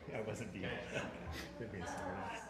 Yeah, it wasn't deep. Could be someone else.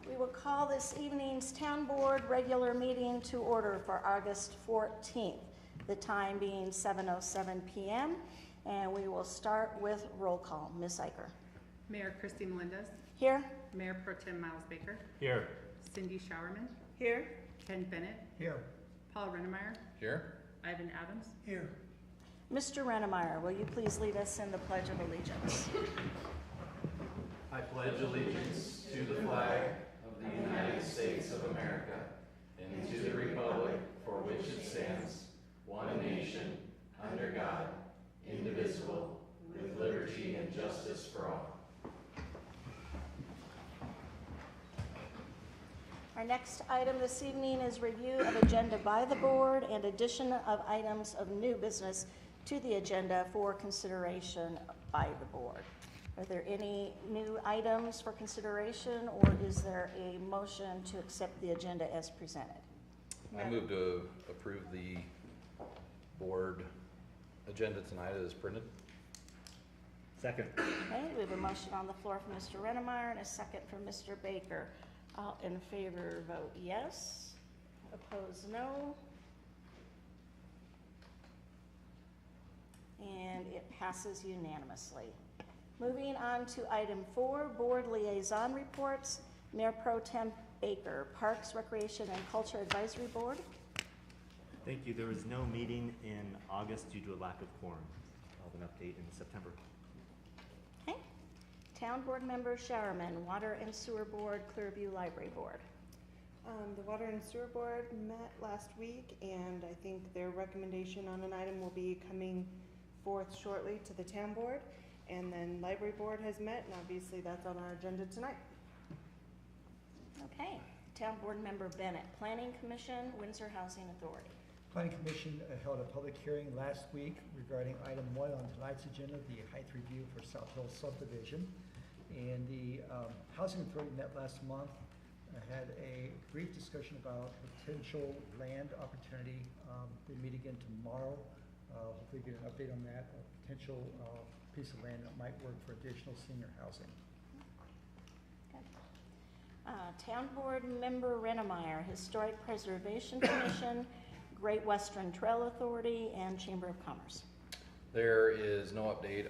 We will call this evening's Town Board regular meeting to order for August 14th, the time being 7:07 p.m., and we will start with roll call. Ms. Iker. Mayor Christy Melendez. Here. Mayor Pro Tem Miles Baker. Here. Cindy Showerman. Here. Ken Bennett. Here. Paul Rennemeyer. Here. Ivan Adams. Here. Mr. Rennemeyer, will you please lead us in the Pledge of Allegiance? I pledge allegiance to the flag of the United States of America and to the republic for which it stands, one nation, under God, indivisible, with liberty and justice for all. Our next item this evening is review of agenda by the board and addition of items of new business to the agenda for consideration by the board. Are there any new items for consideration, or is there a motion to accept the agenda as presented? I move to approve the board agenda tonight as printed. Second. Okay, we have a motion on the floor from Mr. Rennemeyer and a second from Mr. Baker. All in favor vote yes. Opposed no. And it passes unanimously. Moving on to item 4, board liaison reports. Mayor Pro Tem Baker, Parks, Recreation, and Culture Advisory Board. Thank you. There was no meeting in August due to a lack of quorum. I'll have an update in September. Okay. Town Board Member Showerman, Water and Sewer Board, Clearview Library Board. The Water and Sewer Board met last week, and I think their recommendation on an item will be coming forth shortly to the Town Board. And then Library Board has met, and obviously that's on our agenda tonight. Okay. Town Board Member Bennett, Planning Commission, Windsor Housing Authority. Planning Commission held a public hearing last week regarding item 1 on tonight's agenda, the height review for South Hill subdivision. And the Housing Authority met last month, had a brief discussion about potential land opportunity. They meet again tomorrow. Hopefully get an update on that, a potential piece of land that might work for additional senior housing. Town Board Member Rennemeyer, Historic Preservation Commission, Great Western Trail Authority, and Chamber of Commerce. There is no update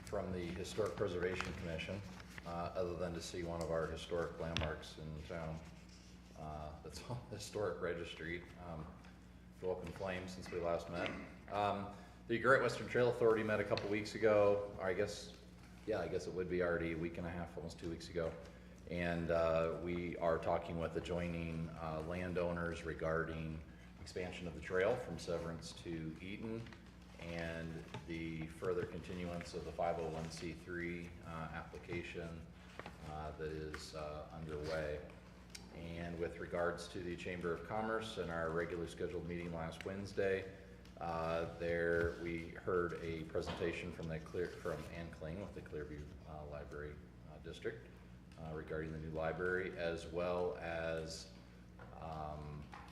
from the Historic Preservation Commission, other than to see one of our historic landmarks in town that's on the historic registry go up in flames since we last met. The Great Western Trail Authority met a couple weeks ago, or I guess it would be already a week and a half, almost 2 weeks ago. And we are talking with adjoining landowners regarding expansion of the trail from Severance to Eaton and the further continuance of the 501c3 application that is underway. And with regards to the Chamber of Commerce and our regularly scheduled meeting last Wednesday, there we heard a presentation from Ann Kling with the Clearview Library District regarding the new library, as well as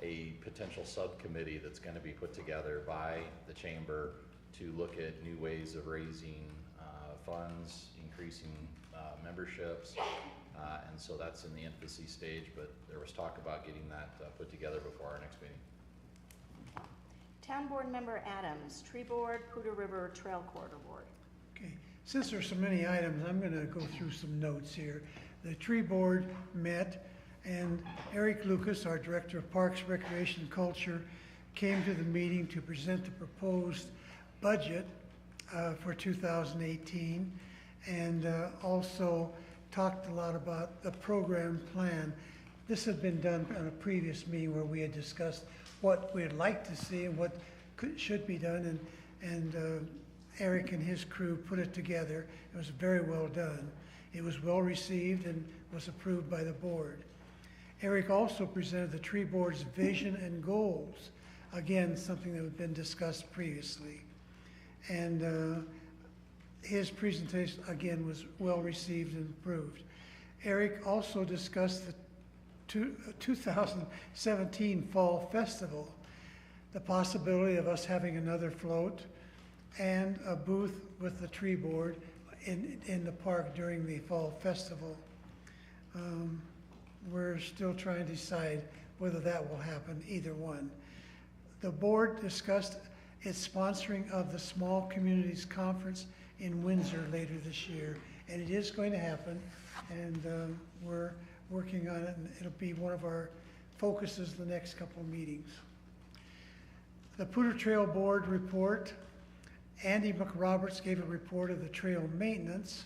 a potential subcommittee that's going to be put together by the Chamber to look at new ways of raising funds, increasing memberships, and so that's in the infancy stage, but there was talk about getting that put together before our next meeting. Town Board Member Adams, Tree Board, Poudre River Trail Corridor Board. Okay, since there's so many items, I'm gonna go through some notes here. The tree board met, and Eric Lucas, our Director of Parks, Recreation, and Culture, came to the meeting to present the proposed budget for 2018, and also talked a lot about the program plan. This had been done on a previous meeting where we had discussed what we'd like to see and what should be done, and Eric and his crew put it together. It was very well done. It was well received and was approved by the board. Eric also presented the tree board's vision and goals. Again, something that had been discussed previously. And his presentation, again, was well received and approved. Eric also discussed the 2017 Fall Festival, the possibility of us having another float and a booth with the tree board in the park during the Fall Festival. We're still trying to decide whether that will happen, either one. The board discussed its sponsoring of the Small Communities Conference in Windsor later this year, and it is going to happen, and we're working on it, and it'll be one of our focuses the next couple of meetings. The Poudre Trail Board report. Andy McRoberts gave a report of the trail maintenance.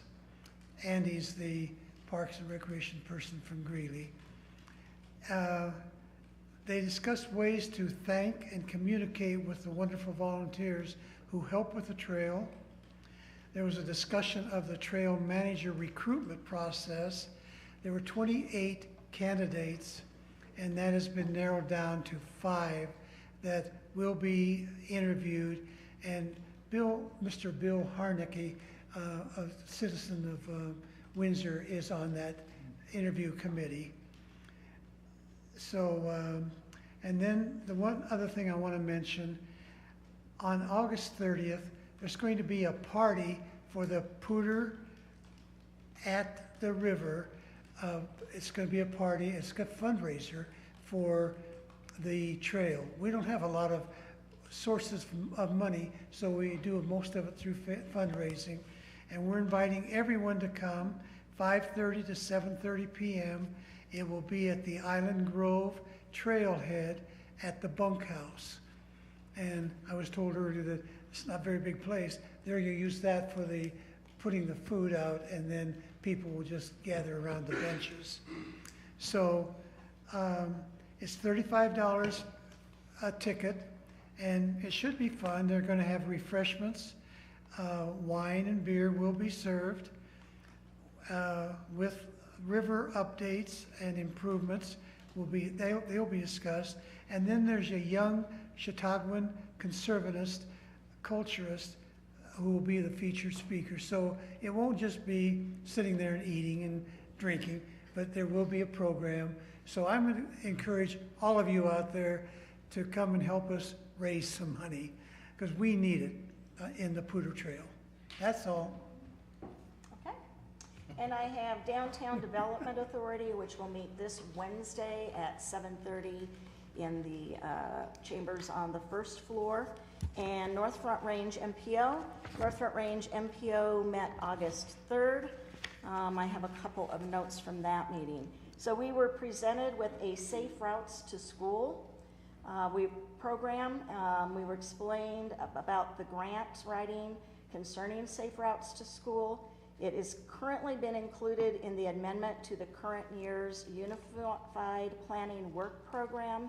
Andy's the Parks and Recreation person from Greeley. They discussed ways to thank and communicate with the wonderful volunteers who help with the trail. There was a discussion of the trail manager recruitment process. There were 28 candidates, and that has been narrowed down to 5 that will be interviewed. And Mr. Bill Harnicke, a citizen of Windsor, is on that interview committee. So, and then the one other thing I want to mention, on August 30th, there's going to be a party for the Poudre at the river. It's going to be a party, it's a fundraiser for the trail. We don't have a lot of sources of money, so we do most of it through fundraising. And we're inviting everyone to come, 5:30 to 7:30 p.m. It will be at the Island Grove Trailhead at the bunkhouse. And I was told earlier that it's not a very big place. They're going to use that for putting the food out, and then people will just gather around the benches. So it's $35 a ticket, and it should be fun. They're going to have refreshments. Wine and beer will be served with river updates and improvements. They'll be discussed. And then there's a young Chautauquan conservativist, culturist, who will be the featured speaker. So it won't just be sitting there and eating and drinking, but there will be a program. So I'm going to encourage all of you out there to come and help us raise some money, because we need it in the Poudre Trail. That's all. Okay. And I have Downtown Development Authority, which will meet this Wednesday at 7:30 in the chambers on the first floor. And North Front Range MPO. North Front Range MPO met August 3rd. I have a couple of notes from that meeting. So we were presented with a Safe Routes to School program. We were explained about the grant writing concerning Safe Routes to School, It is currently been included in the amendment to the current year's Unified Planning Work Program.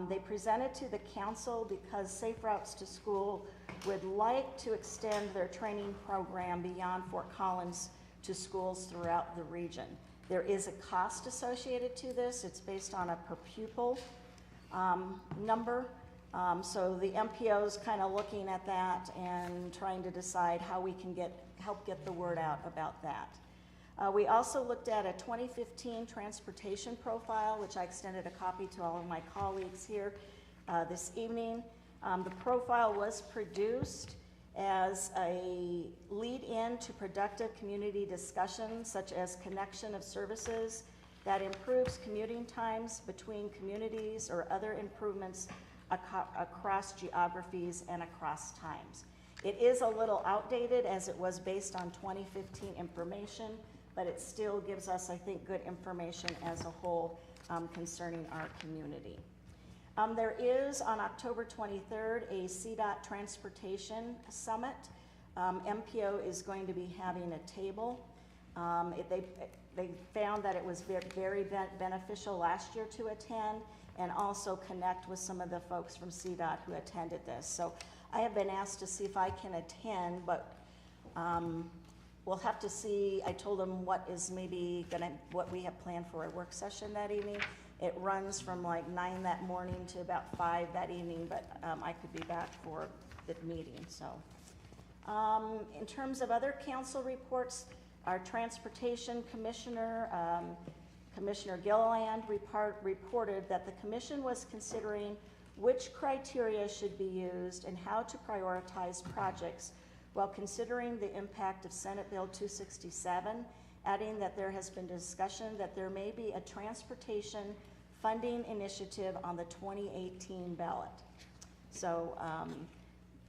They presented to the council because Safe Routes to School would like to extend their training program beyond Fort Collins to schools throughout the region. There is a cost associated to this. It's based on a per pupil number. So the MPO is kind of looking at that and trying to decide how we can help get the word out about that. We also looked at a 2015 transportation profile, which I extended a copy to all of my colleagues here this evening. The profile was produced as a lead-in to productive community discussions, such as connection of services that improves commuting times between communities or other improvements across geographies and across times. It is a little outdated as it was based on 2015 information, but it still gives us, I think, good information as a whole concerning our community. There is on October 23rd a CDOT Transportation Summit. MPO is going to be having a table. They found that it was very beneficial last year to attend and also connect with some of the folks from CDOT who attended this. So I have been asked to see if I can attend, but we'll have to see. I told them what we have planned for a work session that evening. It runs from like 9 that morning to about 5 that evening, but I could be back for the meeting. So in terms of other council reports, our Transportation Commissioner, Commissioner Gilliland, reported that the commission was considering which criteria should be used and how to prioritize projects while considering the impact of Senate Bill 267, adding that there has been discussion that there may be a transportation funding initiative on the 2018 ballot. So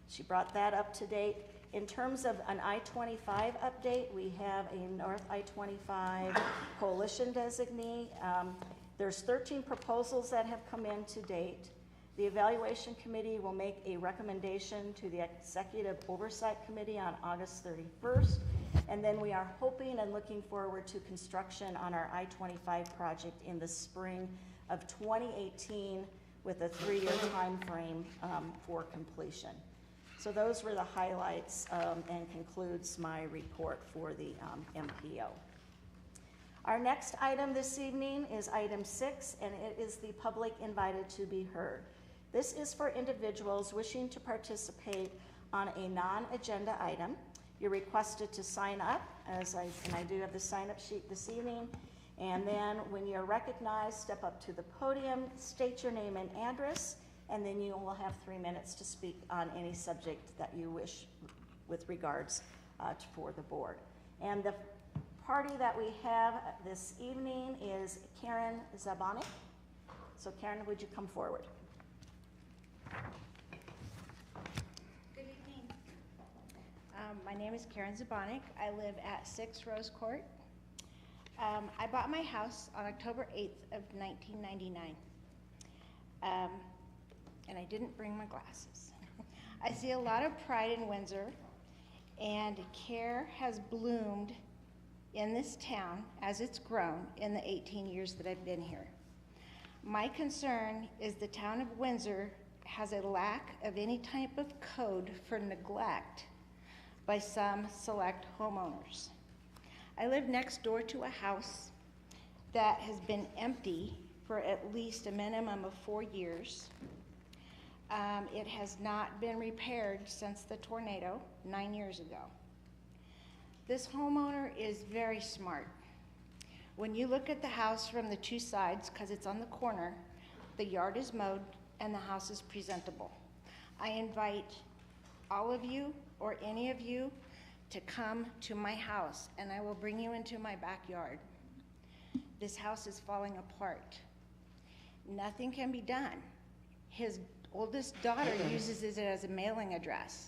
she brought that up to date. In terms of an I-25 update, we have a North I-25 coalition designee. There's 13 proposals that have come in to date. The evaluation committee will make a recommendation to the executive oversight committee on August 31st. And then we are hoping and looking forward to construction on our I-25 project in the spring of 2018 with a 3-year time frame for completion. So those were the highlights and concludes my report for the MPO. Our next item this evening is item 6, and it is the public invited to be heard. This is for individuals wishing to participate on a non-agenda item. You're requested to sign up, and I do have the sign-up sheet this evening. And then when you're recognized, step up to the podium, state your name and address, and then you will have 3 minutes to speak on any subject that you wish with regards for the board. And the party that we have this evening is Karen Zabonik. So Karen, would you come forward? Good evening. My name is Karen Zabonik. I live at 6 Rose Court. I bought my house on October 8th of 1999. And I didn't bring my glasses. I see a lot of pride in Windsor, and care has bloomed in this town as it's grown in the 18 years that I've been here. My concern is the town of Windsor has a lack of any type of code for neglect by some select homeowners. I live next door to a house that has been empty for at least a minimum of 4 years. It has not been repaired since the tornado 9 years ago. This homeowner is very smart. When you look at the house from the 2 sides, because it's on the corner, the yard is mowed and the house is presentable. I invite all of you or any of you to come to my house and I will bring you into my backyard. This house is falling apart. Nothing can be done. His oldest daughter uses it as a mailing address.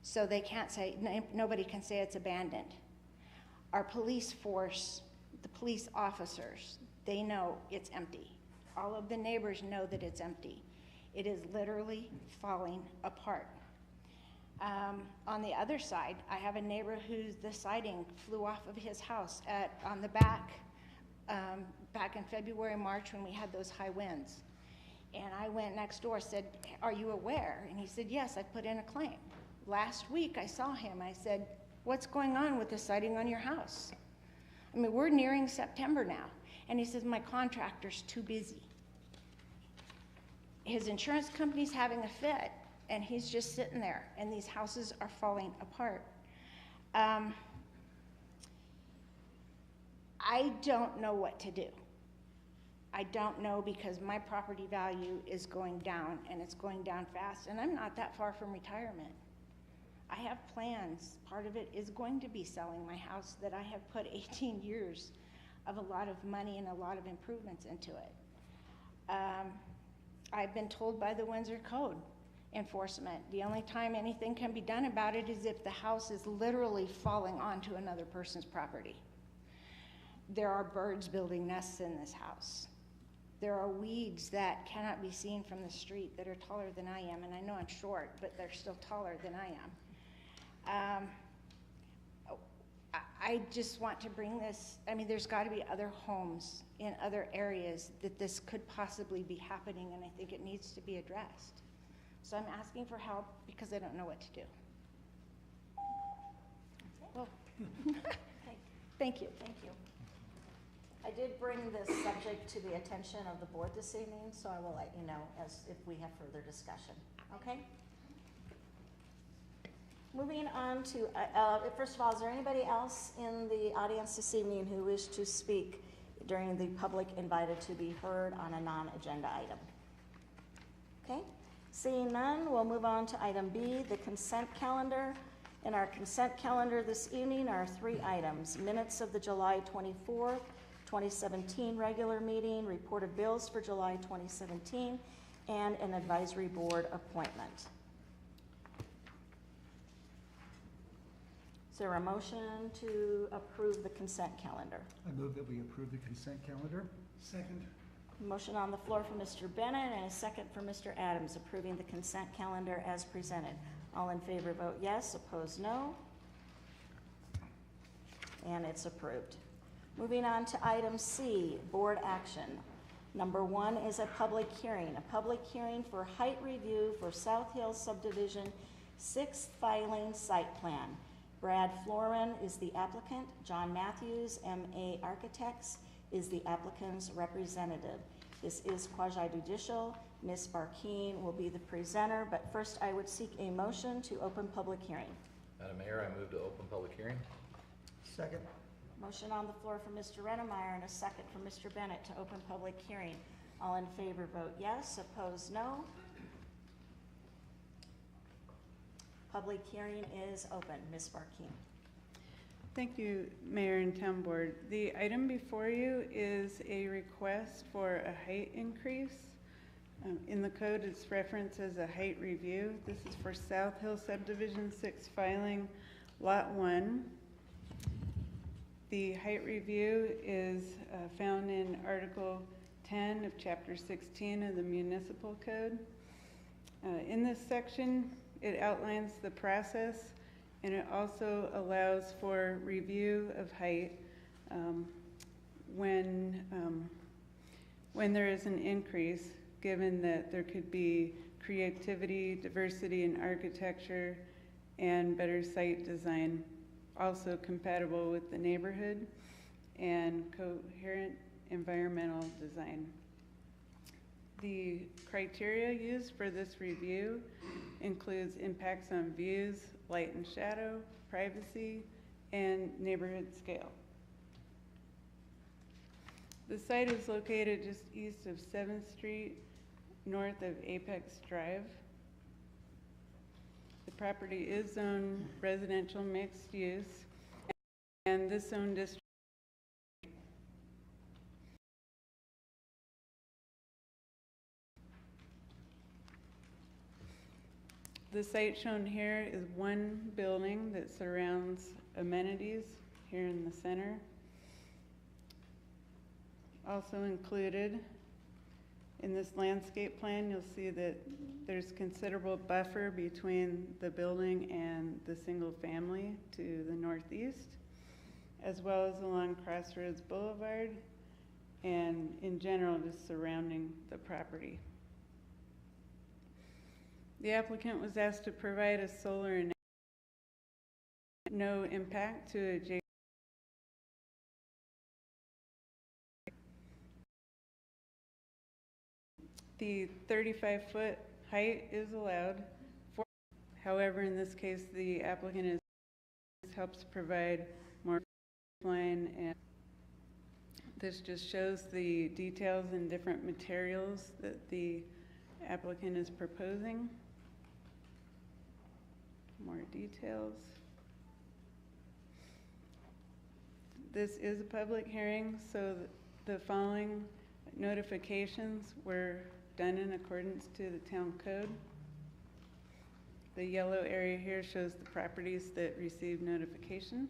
So they can't say, nobody can say it's abandoned. Our police force, the police officers, they know it's empty. All of the neighbors know that it's empty. It is literally falling apart. On the other side, I have a neighbor whose the siding flew off of his house on the back, back in February, March, when we had those high winds. And I went next door, said, "Are you aware?" And he said, "Yes, I put in a claim." Last week, I saw him. I said, "What's going on with the siding on your house?" I mean, we're nearing September now. And he says, "My contractor's too busy." His insurance company's having a fit, and he's just sitting there, and these houses are falling apart. I don't know what to do. I don't know, because my property value is going down, and it's going down fast, and I'm not that far from retirement. I have plans. Part of it is going to be selling my house that I have put 18 years of a lot of money and a lot of improvements into it. I've been told by the Windsor Code enforcement, the only time anything can be done about it is if the house is literally falling onto another person's property. There are birds building nests in this house. There are weeds that cannot be seen from the street that are taller than I am, and I know I'm short, but they're still taller than I am. I just want to bring this, I mean, there's got to be other homes in other areas that this could possibly be happening, and I think it needs to be addressed. So I'm asking for help because I don't know what to do. Well, thank you. Thank you. I did bring this subject to the attention of the board this evening, so I will let you know as if we have further discussion, okay? Moving on to, first of all, is there anybody else in the audience this evening who wishes to speak during the public invited to be heard on a non-agenda item? Okay, seeing none, we'll move on to item B, the consent calendar. In our consent calendar this evening are 3 items: minutes of the July 24th, 2017 regular meeting, report of bills for July 2017, and an advisory board appointment. Is there a motion to approve the consent calendar? I move that we approve the consent calendar. Second. Motion on the floor from Mr. Bennett and a second from Mr. Adams, approving the consent calendar as presented. All in favor vote yes, opposed no. And it's approved. Moving on to item C, board action. Number 1 is a public hearing for height review for South Hills Subdivision 6th filing site plan. Brad Florin is the applicant. John Matthews, M.A. Architects, is the applicant's representative. This is quasi-judicial. Ms. Barkeen will be the presenter, but first I would seek a motion to open public hearing. Madam Mayor, I move to open public hearing. Second. Motion on the floor from Mr. Rennemeyer and a second from Mr. Bennett to open public hearing. All in favor vote yes, opposed no. Public hearing is open. Ms. Barkeen. Thank you, Mayor and Town Board. The item before you is a request for a height increase. In the code, it's referenced as a height review. This is for South Hill Subdivision 6 filing Lot 1. The height review is found in Article 10 of Chapter 16 of the Municipal Code. In this section, it outlines the process, and it also allows for review of height when there is an increase, given that there could be creativity, diversity in architecture, and better site design, also compatible with the neighborhood, and coherent environmental design. The criteria used for this review includes impacts on views, light and shadow, privacy, and neighborhood scale. The site is located just east of 7th Street, north of Apex Drive. The property is zoned residential mixed use, and this zone district the site shown here is one building that surrounds amenities here in the center. Also included In this landscape plan, you'll see that there's considerable buffer between the building and the single family to the northeast, as well as along Crossroads Boulevard, and in general, just surrounding the property. The applicant was asked to provide a solar and no impact to adjacent. The 35-foot height is allowed. However, in this case, the applicant helps provide more line, and this just shows the details and different materials that the applicant is proposing. More details. This is a public hearing, so the following notifications were done in accordance to the town code. The yellow area here shows the properties that received notification.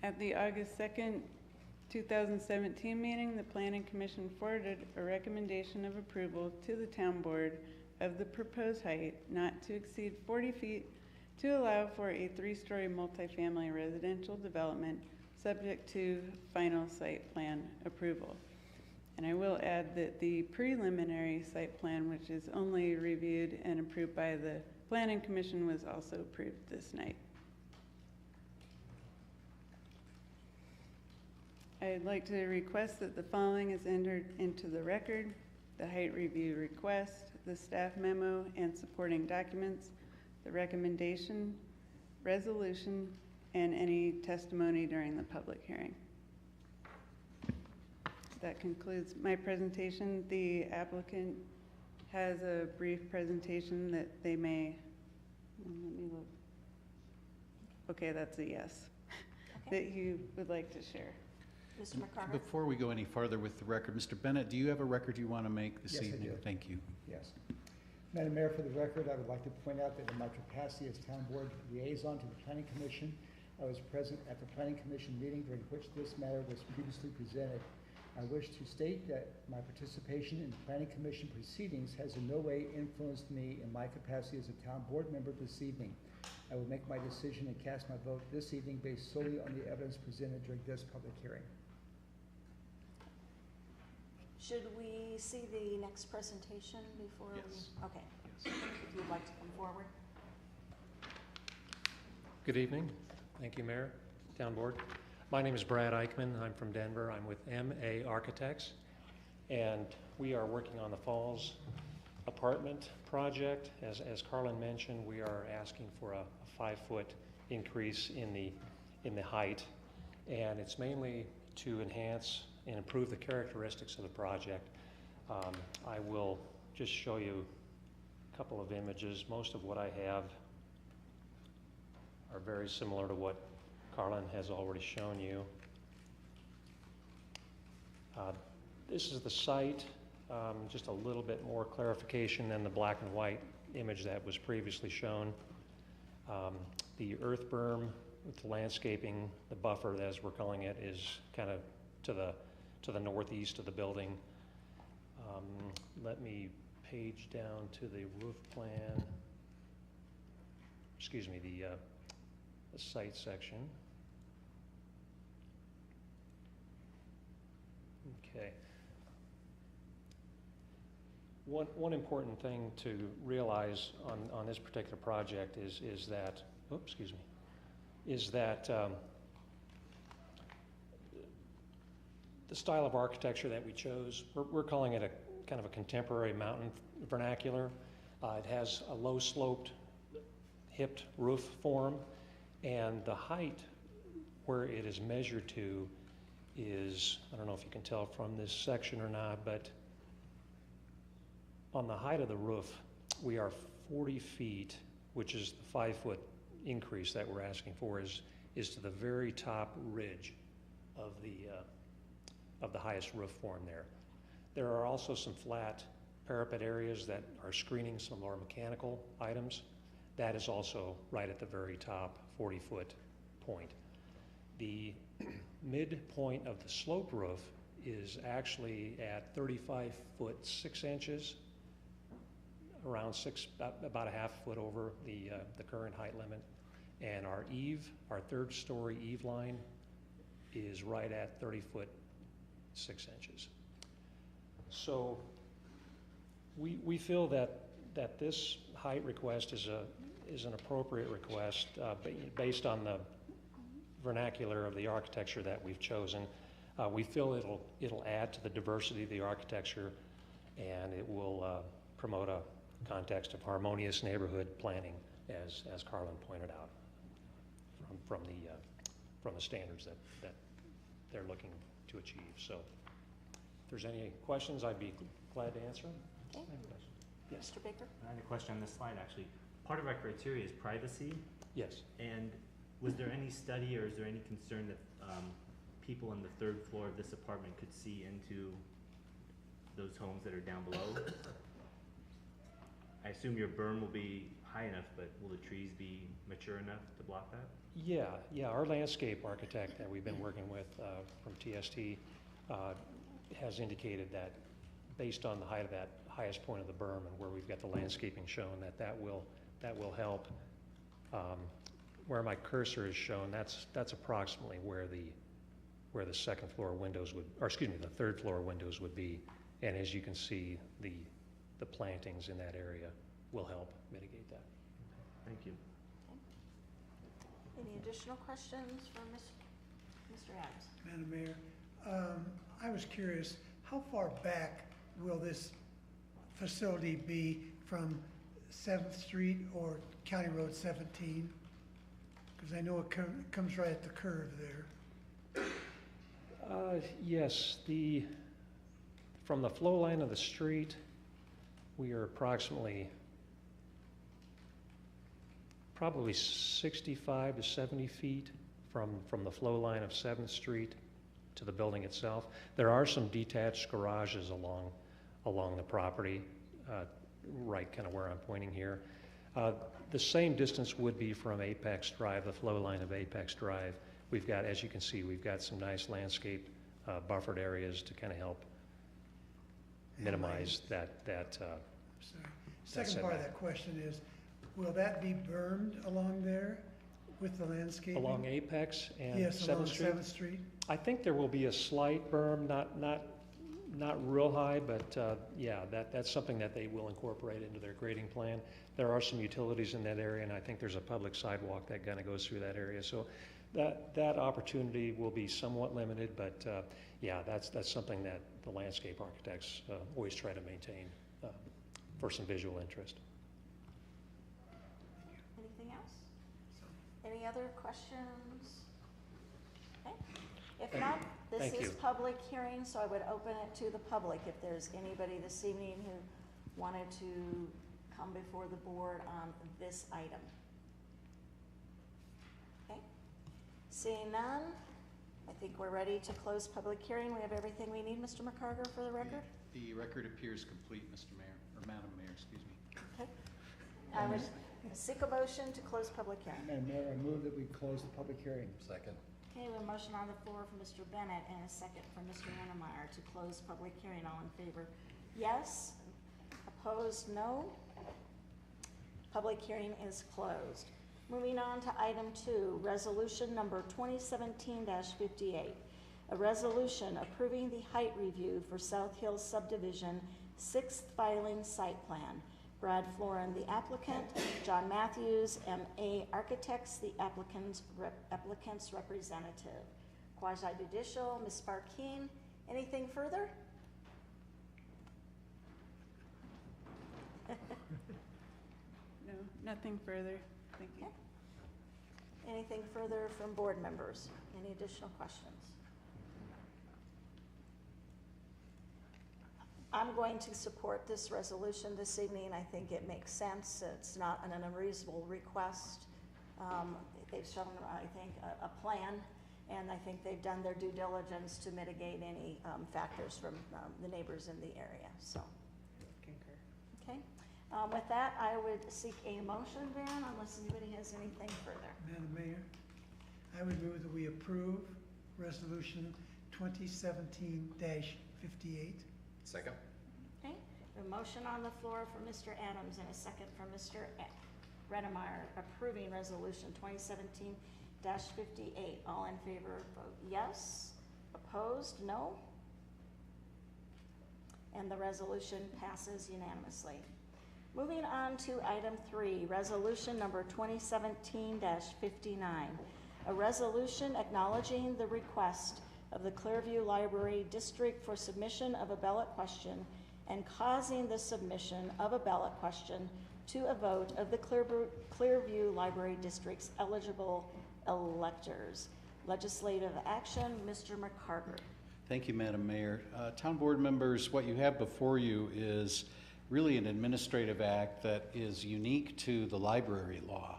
At the August 2nd, 2017 meeting, the Planning Commission forwarded a recommendation of approval to the town board of the proposed height not to exceed 40 feet to allow for a 3-story multifamily residential development subject to final site plan approval. And I will add that the preliminary site plan, which is only reviewed and approved by the Planning Commission, was also approved this night. I'd like to request that the following is entered into the record: the height review request, the staff memo and supporting documents, the recommendation, resolution, and any testimony during the public hearing. That concludes my presentation. The applicant has a brief presentation that they may, let me look. Okay, that's a yes, Okay. that you would like to share. Mr. McCarver? Before we go any farther with the record, Mr. Bennett, do you have a record you want to make this Yes, I evening? do. Thank you. Yes. Madam Mayor, for the record, I would like to point out that in my capacity as Town Board Liaison to the Planning Commission, I was present at the Planning Commission meeting during which this matter was previously presented. I wish to state that my participation in the Planning Commission proceedings has in no way influenced me in my capacity as a Town Board member this evening. I will make my decision and cast my vote this evening based solely on the evidence presented during this public hearing. Should we see the next presentation before Yes. we? Okay. If you'd like to come forward. Good evening. Thank you, Mayor, Town Board. My name is Brad Eichman. I'm from Denver. I'm with MA Architects, and we are working on the Falls apartment project. As Carlin mentioned, we are asking for a 5-foot increase in the height, and it's mainly to enhance and improve the characteristics of the project. I will just show you a couple of images. Most of what I have are very similar to what Carlin has already shown you. This is the site, just a little bit more clarification than the black and white image that was previously shown. The earth berm with the landscaping, the buffer as we're calling it, is kind of to the northeast of the building. Let me page down to the roof plan. Excuse me, the site section. Okay. One important thing to realize on this particular project is that, oops, excuse me, is that the style of architecture that we chose, we're calling it a kind of a contemporary mountain vernacular. It has a low sloped, hipped roof form, and the height where it is measured to is, I don't know if you can tell from this section or not, but on the height of the roof, we are 40 feet, which is the 5-foot increase that we're asking for, is to the very top ridge of the highest roof form there. There are also some flat parapet areas that are screening some of our mechanical items. That is also right at the very top 40-foot point. The midpoint of the slope roof is actually at 35 foot 6 inches, around about a half foot over the current height limit. And our eave, our 3rd story eave line is right at 30 foot 6 inches. So we feel that this height request is an appropriate request based on the vernacular of the architecture that we've chosen. We feel it'll add to the diversity of the architecture, and it will promote a context of harmonious neighborhood planning, as Carlin pointed out, from the standards that they're looking to achieve. So, if there's any questions, I'd be glad to answer them. Okay. Yes. Mr. Baker? I had a question on this slide, actually. Part of our criteria is privacy, Yes. and was there any study or is there any concern that people on the 3rd floor of this apartment could see into those homes that are down below? I assume your berm will be high enough, but will the trees be mature enough to block that? Yeah. Our landscape architect that we've been working with from TST has indicated that based on the height of that highest point of the berm and where we've got the landscaping shown, that will help. Where my cursor is shown, that's approximately where the 2nd floor windows would, or excuse me, the 3rd floor windows would be. And as you can see, the plantings in that area will help mitigate that. Thank you. Any additional questions for Mr. Adams? Madam Mayor, I was curious, how far back will this facility be from 7th Street or County Road 17? Because I know it comes right at the curve there. Yes, from the flow line of the street, we are approximately probably 65 to 70 feet from the flow line of 7th Street to the building itself. There are some detached garages along the property, right kind of where I'm pointing here. The same distance would be from Apex Drive, the flow line of Apex Drive. We've got, as you can see, we've got some nice landscape buffered areas to kind of help minimize that. Sorry. Second part of that question is, will that be bermed along there with the landscaping? Along Apex and Yes, 7th along Street? 7th Street. I think there will be a slight berm, not real high, but yeah, that's something that they will incorporate into their grading plan. There are some utilities in that area, and I think there's a public sidewalk that kind of goes through that area. So that opportunity will be somewhat limited, but yeah, that's something that the landscape architects always try to maintain for some visual interest. Anything else? Any other questions? Okay. If not, this Thank is you. public hearing, so I would open it to the public if there's anybody this evening who wanted to come before the board on this item. Okay. Seeing none, I think we're ready to close public hearing. We have everything we need, Mr. McCarger, for the record? The record appears complete, Mr. Mayor, or Madam Mayor, excuse me. Okay. I would seek a motion to close public hearing. Madam Mayor, I move that we close the public hearing. Second. Okay, we have a motion on the floor from Mr. Bennett and a second from Mr. Mannemeyer to close public hearing. All in favor? Yes. Opposed? No. Public hearing is closed. Moving on to item 2, resolution number 2017-58. A resolution approving the height review for South Hills subdivision 6th filing site plan. Brad Florin, the applicant, John Matthews, M.A. Architects, the applicant's representative. Quasi judicial, Ms. Sparkeen, anything further? No, nothing further. Thank you. Okay. Anything further from board members? Any additional questions? I'm going to support this resolution this evening. I think it makes sense. It's not an unreasonable request. They've shown, I think, a plan, and I think they've done their due diligence to mitigate any factors from the neighbors in the area, so. Concur. Okay. With that, I would seek a motion then, unless anybody has anything further. Madam Mayor, I would move that we approve resolution 2017-58. Second? Okay, a motion on the floor from Mr. Adams and a second from Mr. Redemeyer approving resolution 2017-58. All in favor, vote yes. Opposed, no. And the resolution passes unanimously. Moving on to item 3, resolution number 2017-59. A resolution acknowledging the request of the Clearview Library District for submission of a ballot question and causing the submission of a ballot question to a vote of the Clearview Library District's eligible electors. Legislative action, Mr. McCarter. Thank you, Madam Mayor. Town board members, what you have before you is really an administrative act that is unique to the library law.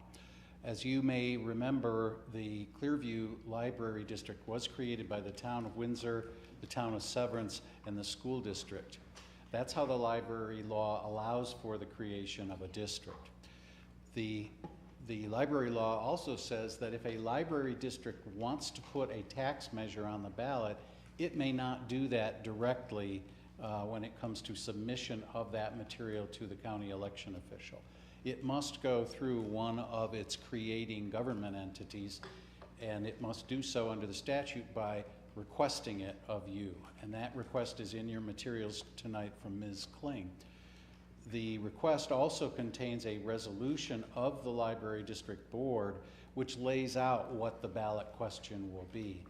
As you may remember, the Clearview Library District was created by the town of Windsor, the town of Severance, and the school district. That's how the library law allows for the creation of a district. The library law also says that if a library district wants to put a tax measure on the ballot, it may not do that directly when it comes to submission of that material to the county election official. It must go through one of its creating government entities, and it must do so under the statute by requesting it of you. And that request is in your materials tonight from Ms. Kling. The request also contains a resolution of the Library District Board which lays out what the ballot question will be.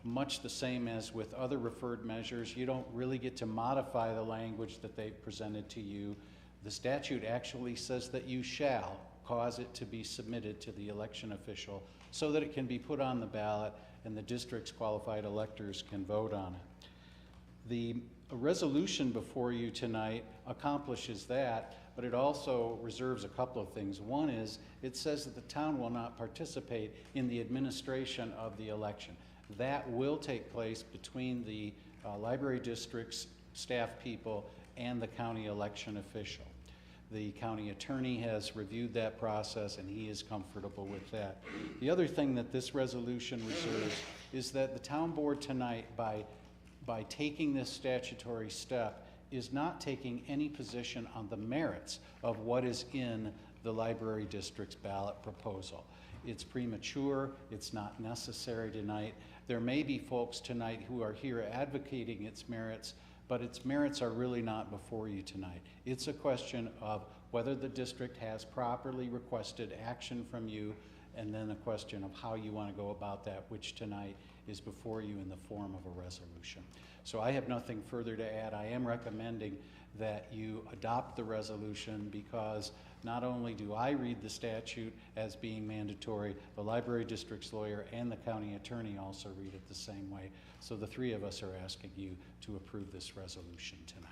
Much the same as with other referred measures, you don't really get to modify the language that they've presented to you. The statute actually says that you shall cause it to be submitted to the election official so that it can be put on the ballot and the district's qualified electors can vote on it. The resolution before you tonight accomplishes that, but it also reserves a couple of things. One is it says that the town will not participate in the administration of the election. That will take place between the library district's staff people and the county election official. The county attorney has reviewed that process and he is comfortable with that. The other thing that this resolution reserves is that the town board tonight, by taking this statutory step, is not taking any position on the merits of what is in the library district's ballot proposal. It's premature, it's not necessary tonight. There may be folks tonight who are here advocating its merits, but its merits are really not before you tonight. It's a question of whether the district has properly requested action from you, and then a question of how you want to go about that, which tonight is before you in the form of a resolution. So I have nothing further to add. I am recommending that you adopt the resolution because not only do I read the statute as being mandatory, the library district's lawyer and the county attorney also read it the same way. So the three of us are asking you to approve this resolution tonight.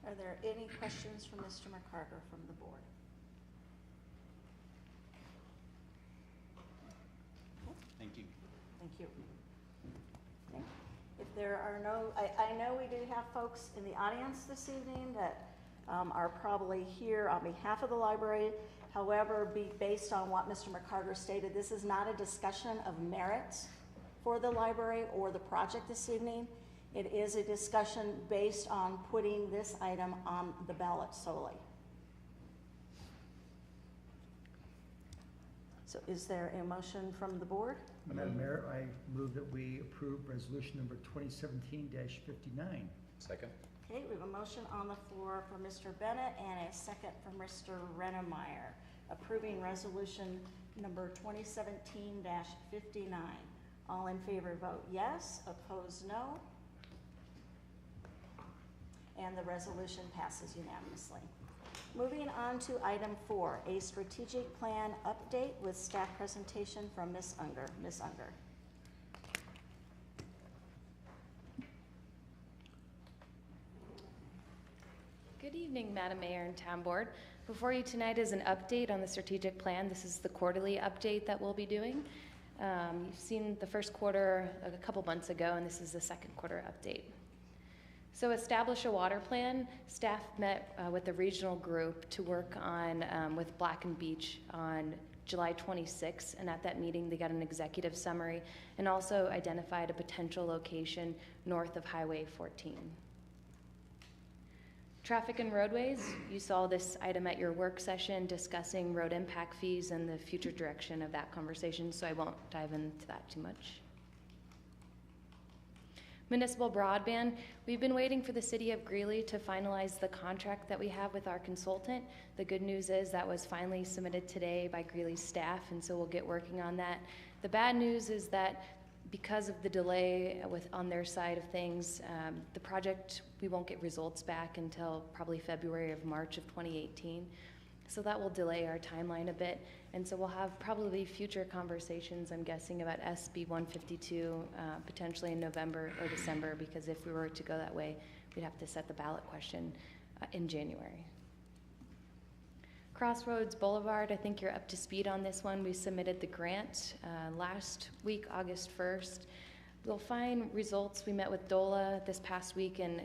Are there any questions for Mr. McCarter from the board? Thank you. Thank you. Okay. If there are no, I know we do have folks in the audience this evening that are probably here on behalf of the library. However, based on what Mr. McCarter stated, this is not a discussion of merits for the library or the project this evening. It is a discussion based on putting this item on the ballot solely. So is there a motion from the board? Madam Mayor, I move that we approve resolution number 2017-59. Second? Okay, we have a motion on the floor for Mr. Bennett and a second from Mr. Redemeyer, approving resolution number 2017-59. All in favor vote yes, opposed no. And the resolution passes unanimously. Moving on to item 4, a strategic plan update with staff presentation from Ms. Unger. Ms. Unger. Good evening, Madam Mayor and Town Board. Before you tonight is an update on the strategic plan. This is the quarterly update that we'll be doing. You've seen the first quarter a couple months ago, and this is the second quarter update. So establish a water plan. Staff met with the regional group to work on, with Black and Beach, on July 26th, and at that meeting, they got an executive summary and also identified a potential location north of Highway 14. Traffic and roadways, you saw this item at your work session discussing road impact fees and the future direction of that conversation, so I won't dive into that too much. Municipal broadband, we've been waiting for the city of Greeley to finalize the contract that we have with our consultant. The good news is that was finally submitted today by Greeley's staff, and so we'll get working on that. The bad news is that because of the delay on their side of things, the project, we won't get results back until probably February or March of 2018. So that will delay our timeline a bit. And so we'll have probably future conversations, I'm guessing, about SB 152 potentially in November or December, because if we were to go that way, we'd have to set the ballot question in January. Crossroads Boulevard, I think you're up to speed on this one. We submitted the grant last week, August 1st. We'll find results. We met with DOLA this past week, and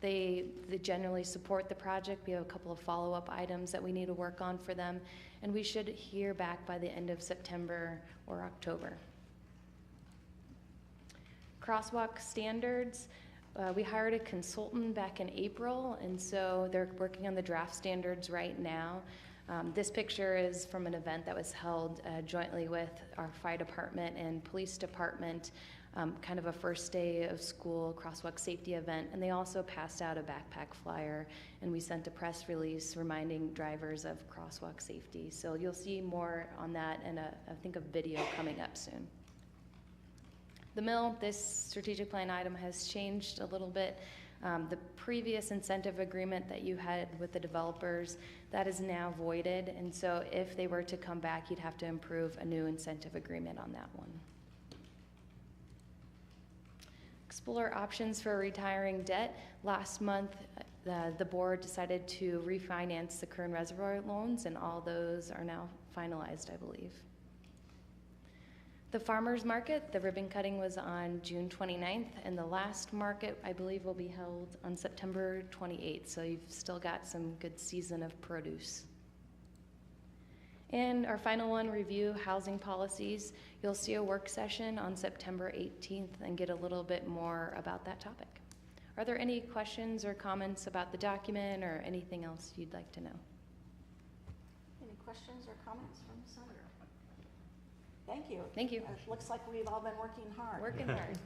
they generally support the project. We have a couple of follow-up items that we need to work on for them, and we should hear back by the end of September or October. Crosswalk standards. We hired a consultant back in April, and so they're working on the draft standards right now. This picture is from an event that was held jointly with our fire department and police department, kind of a first day of school crosswalk safety event, and they also passed out a backpack flyer, and we sent a press release reminding drivers of crosswalk safety. So you'll see more on that, and I think a video coming up soon. The mill, this strategic plan item has changed a little bit. The previous incentive agreement that you had with the developers, that is now voided, and so if they were to come back, you'd have to approve a new incentive agreement on that one. Explore options for retiring debt. Last month, the board decided to refinance the Kern Reservoir loans, and all those are now finalized, I believe. The farmers market, the ribbon cutting was on June 29th, and the last market, I believe, will be held on September 28th, so you've still got some good season of produce. And our final one, review housing policies. You'll see a work session on September 18th and get a little bit more about that topic. Are there any questions or comments about the document or anything else you'd like to know? Any questions or comments from the senator? Thank you. Thank you. It looks like we've all been working hard. Working hard.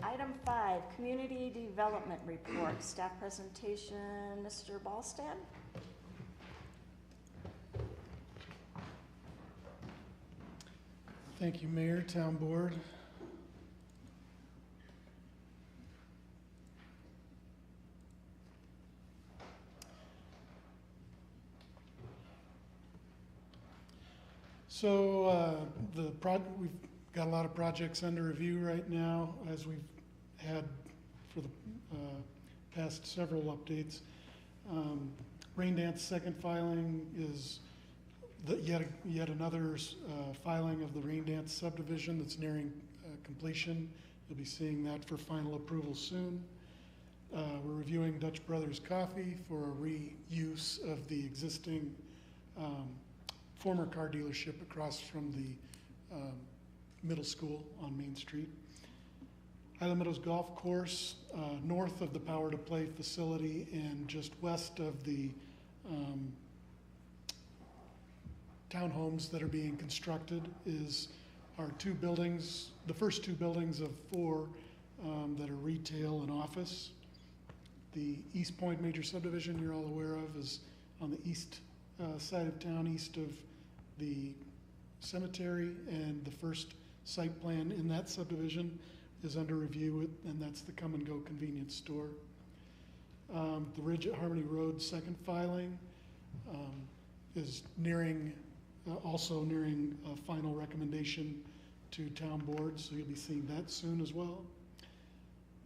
Item 5, Community Development Report. Staff presentation, Mr. Ballstead. Thank you, Mayor, Town Board. So we've got a lot of projects under review right now, as we've had for the past several updates. Rain Dance second filing is yet another filing of the Rain Dance subdivision that's nearing completion. You'll be seeing that for final approval soon. We're reviewing Dutch Brothers Coffee for a reuse of the existing former car dealership across from the middle school on Main Street. Highland Meadows Golf Course, north of the Power to Play facility and just west of the townhomes that are being constructed, is our two buildings, the first two buildings of 4 that are retail and office. The East Point major subdivision you're all aware of is on the east side of town, east of the cemetery, and the first site plan in that subdivision is under review, and that's the Come and Go convenience store. The Ridge at Harmony Road second filing is also nearing a final recommendation to town board, so you'll be seeing that soon as well.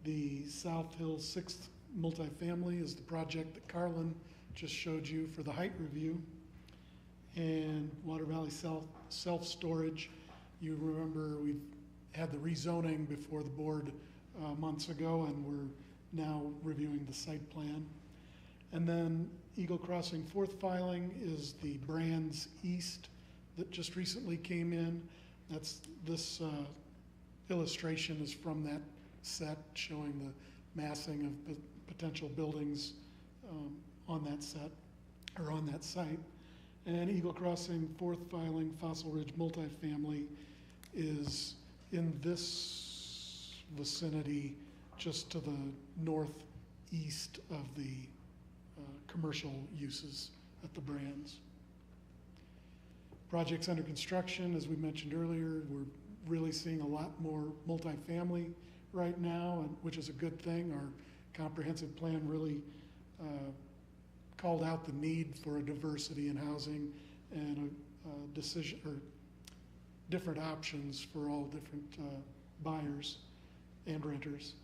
The South Hills 6th multifamily is the project that Carlin just showed you for the height review. And Water Valley South self-storage, you remember we've had the rezoning before the board months ago, and we're now reviewing the site plan. And then Eagle Crossing fourth filing is the Brands East that just recently came in. This illustration is from that set showing the massing of potential buildings on that set, or on that site. And Eagle Crossing fourth filing, Fossil Ridge multifamily, is in this vicinity, just to the northeast of the commercial uses at the Brands. Projects under construction, as we mentioned earlier, we're really seeing a lot more multifamily right now, which is a good thing. Our comprehensive plan really called out the need for a diversity in housing and a decision, or different options for all different buyers and renters.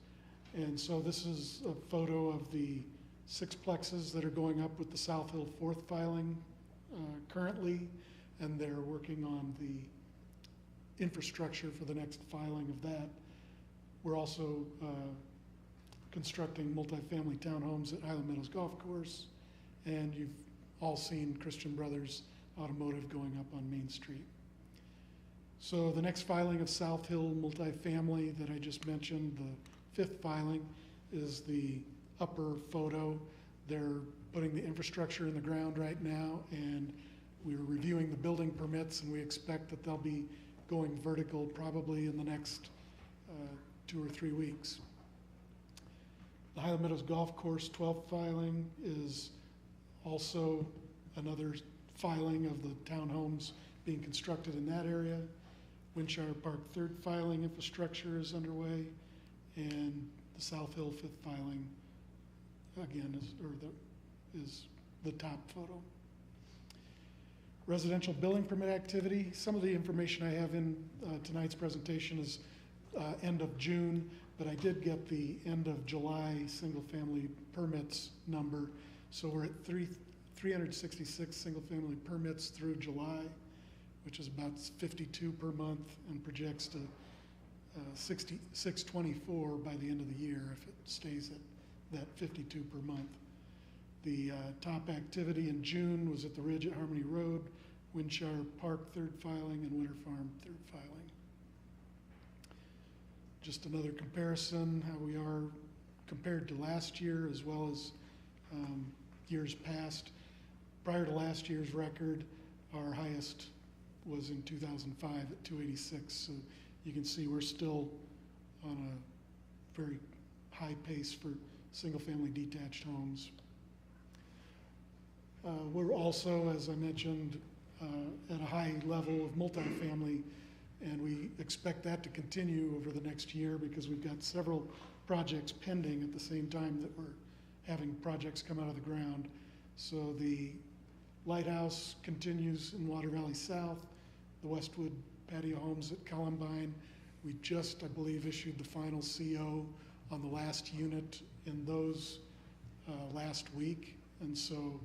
And so this is a photo of the sixplexes that are going up with the South Hill fourth filing currently, and they're working on the infrastructure for the next filing of that. We're also constructing multifamily townhomes at Highland Meadows Golf Course, and you've all seen Christian Brothers Automotive going up on Main Street. So the next filing of South Hill multifamily that I just mentioned, the fifth filing, is the upper photo. They're putting the infrastructure in the ground right now, and we're reviewing the building permits, and we expect that they'll be going vertical probably in the next 2 or 3 weeks. The Highland Meadows Golf Course 12th filing is also another filing of the townhomes being constructed in that area. Windshire Park 3rd filing infrastructure is underway, and the South Hill 5th filing again is the top photo. Residential building permit activity. Some of the information I have in tonight's presentation is end of June, but I did get the end of July single-family permits number. So we're at 366 single-family permits through July, which is about 52 per month, and projects to 624 by the end of the year if it stays at that 52 per month. The top activity in June was at the Ridge at Harmony Road, Windshire Park 3rd filing, and Winter Farm 3rd filing. Just another comparison, how we are compared to last year as well as years past. Prior to last year's record, our highest was in 2005 at 286. So you can see we're still on a very high pace for single-family detached homes. We're also, as I mentioned, at a high level of multifamily, and we expect that to continue over the next year because we've got several projects pending at the same time that we're having projects come out of the ground. So the Lighthouse continues in Water Valley South, the Westwood patio homes at Columbine. We just, I believe, issued the final CO on the last unit in those last week, and so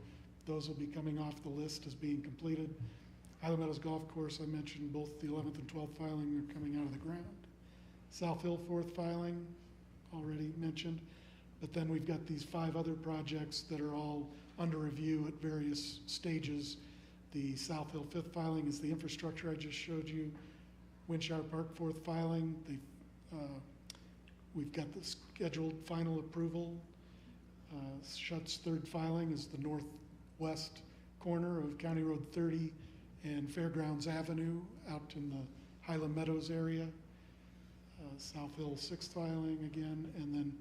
those will be coming off the list as being completed. Highland Meadows Golf Course, I mentioned both the 11th and 12th filing are coming out of the ground. South Hill 4th filing, already mentioned. But then we've got these 5 other projects that are all under review at various stages. The South Hill 5th filing is the infrastructure I just showed you. Windshire Park 4th filing, we've got the scheduled final approval. Shutt's 3rd filing is the northwest corner of County Road 30 and Fairgrounds Avenue out in the Highland Meadows area. South Hill 6th filing again, and then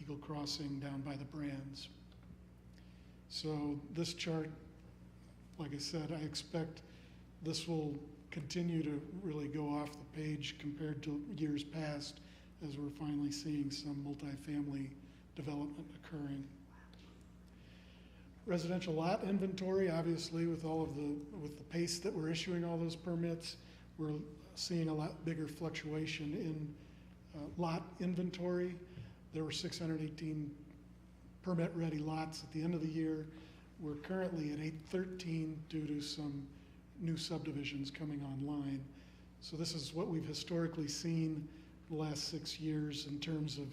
Eagle Crossing down by the Brands. So this chart, like I said, I expect this will continue to really go off the page compared to years past as we're finally seeing some multifamily development occurring. Residential lot inventory, obviously with the pace that we're issuing all those permits, we're seeing a lot bigger fluctuation in lot inventory. There were 618 permit-ready lots at the end of the year. We're currently at 813 due to some new subdivisions coming online. So this is what we've historically seen the last 6 years in terms of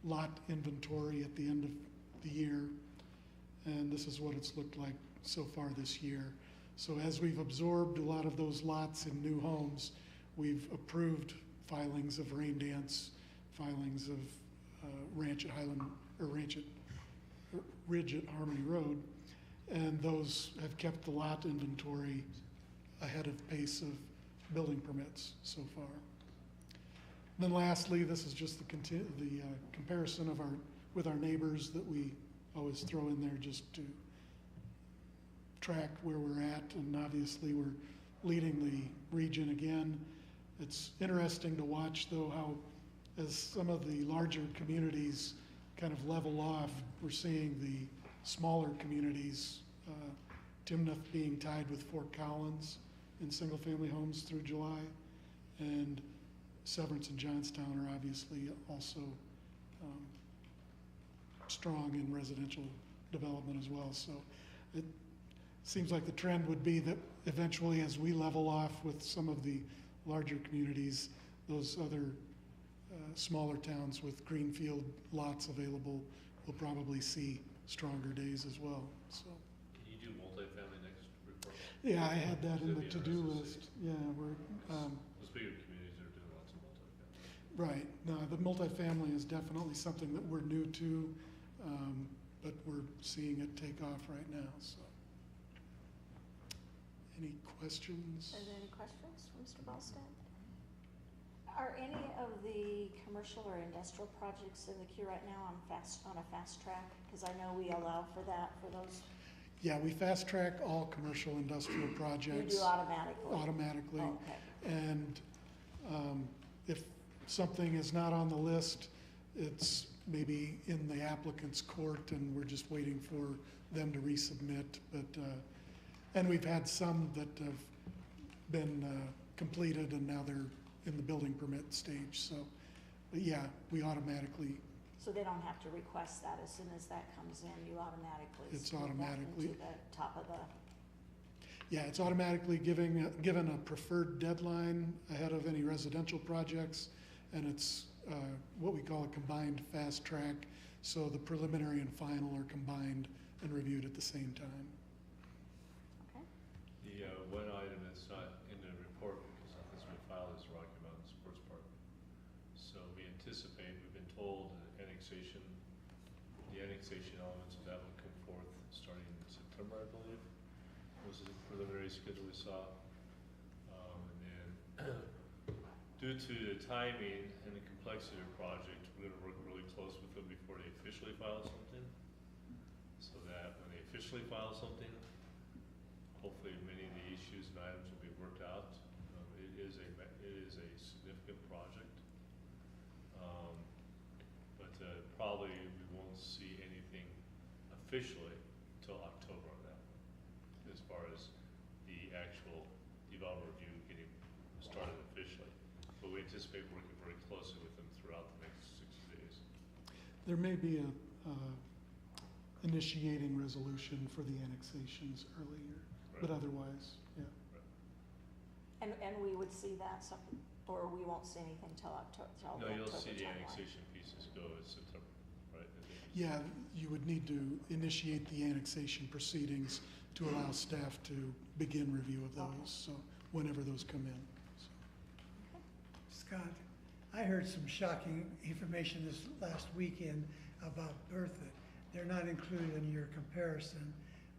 lot inventory at the end of the year. and this is what it's looked like so far this year. So as we've absorbed a lot of those lots in new homes, we've approved filings of Rain Dance, filings of Ranch at Highland, or Ranch at Ridge at Harmony Road, and those have kept the lot inventory ahead of pace of building permits so far. Then lastly, this is just the comparison of with our neighbors that we always throw in there just to track where we're at, and obviously we're leading the region again. It's interesting to watch though how as some of the larger communities kind of level off, we're seeing the smaller communities, Timnath being tied with Fort Collins in single-family homes through July, and Severance and Johnstown are obviously also strong in residential development as well. So it seems like the trend would be that eventually as we level off with some of the larger communities, those other smaller towns with greenfield lots available will probably see stronger days as well. So. Can you do multifamily next report? Yeah, I had that in the That'd be to-do interesting to list. see. Yeah, we're, Those bigger communities are doing lots of multifamily. right. No, the multifamily is definitely something that we're new to, but we're seeing it take off right now, so. Any questions? Are there any questions for Mr. Ballstead? Are any of the commercial or industrial projects in the queue right now on a fast track? Because I know we allow for that for those. Yeah, we fast track all commercial industrial projects. You do automatically? Automatically. Oh, okay. And if something is not on the list, it's maybe in the applicant's court and we're just waiting for them to resubmit. But and we've had some that have been completed and now they're in the building permit stage. So, but yeah, we automatically. So they don't have to request that as soon as that comes in, you automatically. It's move that automatically. into the top of the. Yeah, it's automatically given a preferred deadline ahead of any residential projects, and it's what we call a combined fast track. So the preliminary and final are combined and reviewed at the same time. Okay. The one item that's not in the report because it hasn't been filed is Rocky Mountain Sports Park. So we anticipate, we've been told the annexation elements of that will come forth starting in September, I believe. Was the preliminary schedule we saw. And then due to the timing and the complexity of the project, we're gonna work really close with them before they officially file something. So that when they officially file something, hopefully many of the issues and items will be worked out. It is a significant project. But probably we won't see anything officially till October on that one, as far as the actual development review getting started officially. But we anticipate working very closely with them throughout the next 60 days. There may be a initiating resolution for the annexations earlier, but otherwise, yeah. And we would see that, or we won't see anything till October. No, you'll see the annexation pieces go in September, right? Yeah, you would need to initiate the annexation proceedings to allow staff to begin review of those, so whenever those come in. So. Scott, I heard some shocking information this last weekend about Berthoud. They're not included in your comparison,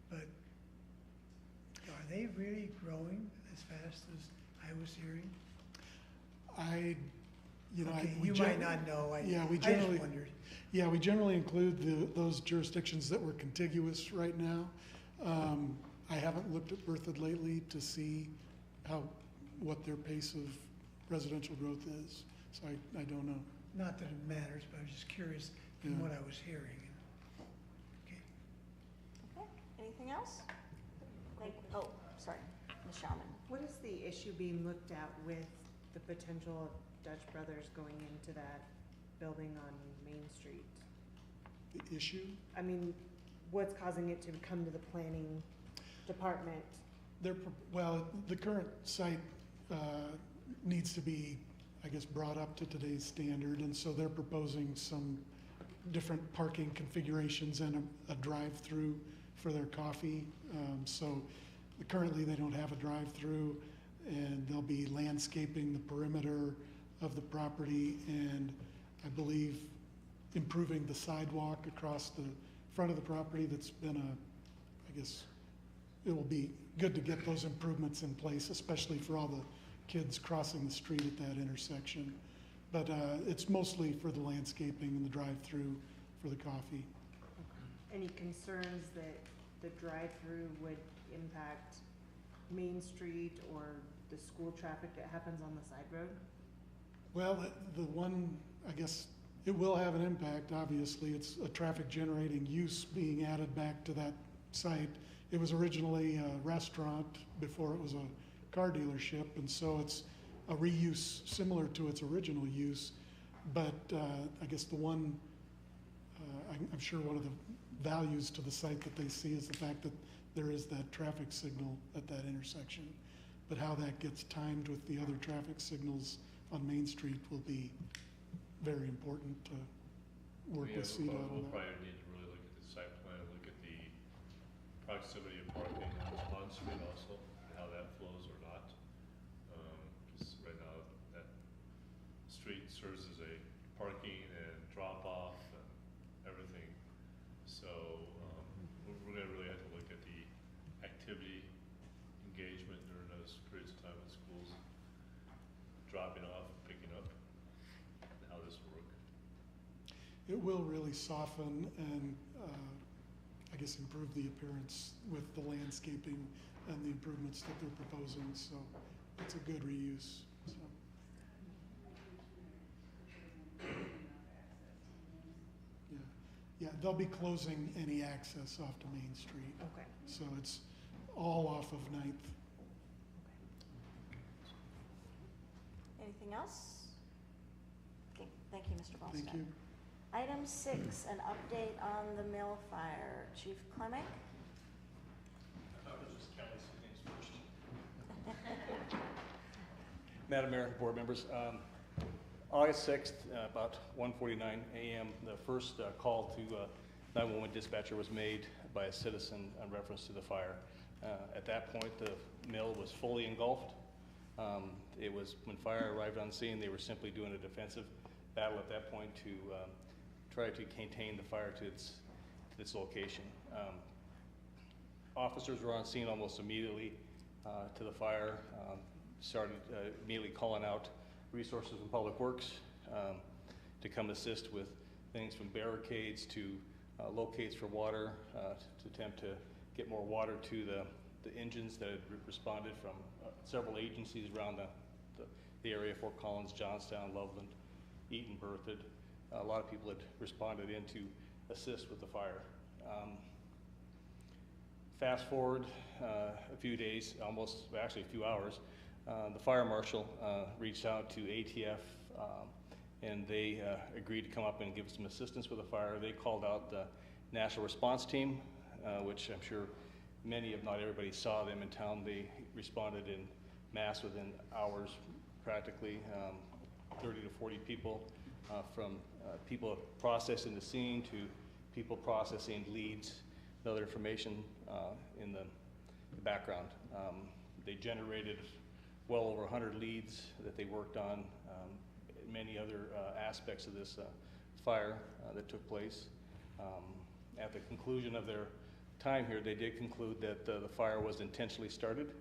but are they really growing as fast as I was hearing? You might not know. I just wondered. Yeah, we generally include those jurisdictions that were contiguous right now. I haven't looked at Berthoud lately to see what their pace of residential growth is, so I don't know. Not that it matters, but I was just curious from what I was hearing. Okay. Okay, anything else? Oh, sorry, Ms. Schauman. What is the issue being looked at with the potential of Dutch Brothers going into that building on Main Street? The issue? I mean, what's causing it to come to the planning department? Well, the current site needs to be, I guess, brought up to today's standard, and so they're proposing some different parking configurations and a drive-through for their coffee. So currently they don't have a drive-through, and they'll be landscaping the perimeter of the property, and I believe improving the sidewalk across the front of the property. That's been I guess it will be good to get those improvements in place, especially for all the kids crossing the street at that intersection. But it's mostly for the landscaping and the drive-through for the coffee. Any concerns that the drive-through would impact Main Street or the school traffic that happens on the side road? Well, the one, I guess, it will have an impact, obviously. It's a traffic-generating use being added back to that site. It was originally a restaurant before it was a car dealership, and so it's a reuse similar to its original use. But I guess the one, I'm sure one of the values to the site that they see is the fact that there is that traffic signal at that intersection. But how that gets timed with the other traffic signals on Main Street will be very important to work with CDOT on We'll that. probably need to really look at the site plan, look at the proximity of parking on street also, how that flows or not. Because right now, that street serves as a parking and drop-off and everything. So, we're gonna really have to look at the activity, engagement during those periods of time when schools dropping off, picking up, and how this will work. It will really soften and, I guess, improve the appearance with the landscaping and the improvements that they're proposing, so it's a good reuse, so. Yeah, they'll be closing any access off to Main Street, Okay. so it's all off of 9th. Anything else? Okay, thank you, Mr. Volstead. Thank you. Item 6, an update on the mill fire. Chief Clemick? Madam Mayor, board members, August 6th, about 1:49 a.m., the first call to 911 dispatcher was made by a citizen in reference to the fire. At that point, the mill was fully engulfed. It was, when fire arrived on scene, they were simply doing a defensive battle at that point to try to contain the fire to its location. Officers were on scene almost immediately to the fire, started immediately calling out resources from Public Works to come assist with things from barricades to locates for water, to attempt to get more water to the engines that had responded from several agencies around the area, Fort Collins, Johnstown, Loveland, Eaton, Berthoud. A lot of people had responded in to assist with the fire. Fast forward a few days, actually a few hours, the fire marshal reached out to ATF and they agreed to come up and give some assistance with the fire. They called out the National Response Team, which I'm sure many, if not everybody, saw them in town. They responded in mass within hours, practically 30 to 40 people, from people processing the scene to people processing leads and other information in the background. They generated well over 100 leads that they worked on, many other aspects of this fire that took place. At the conclusion of their time here, they did conclude that the fire was intentionally started.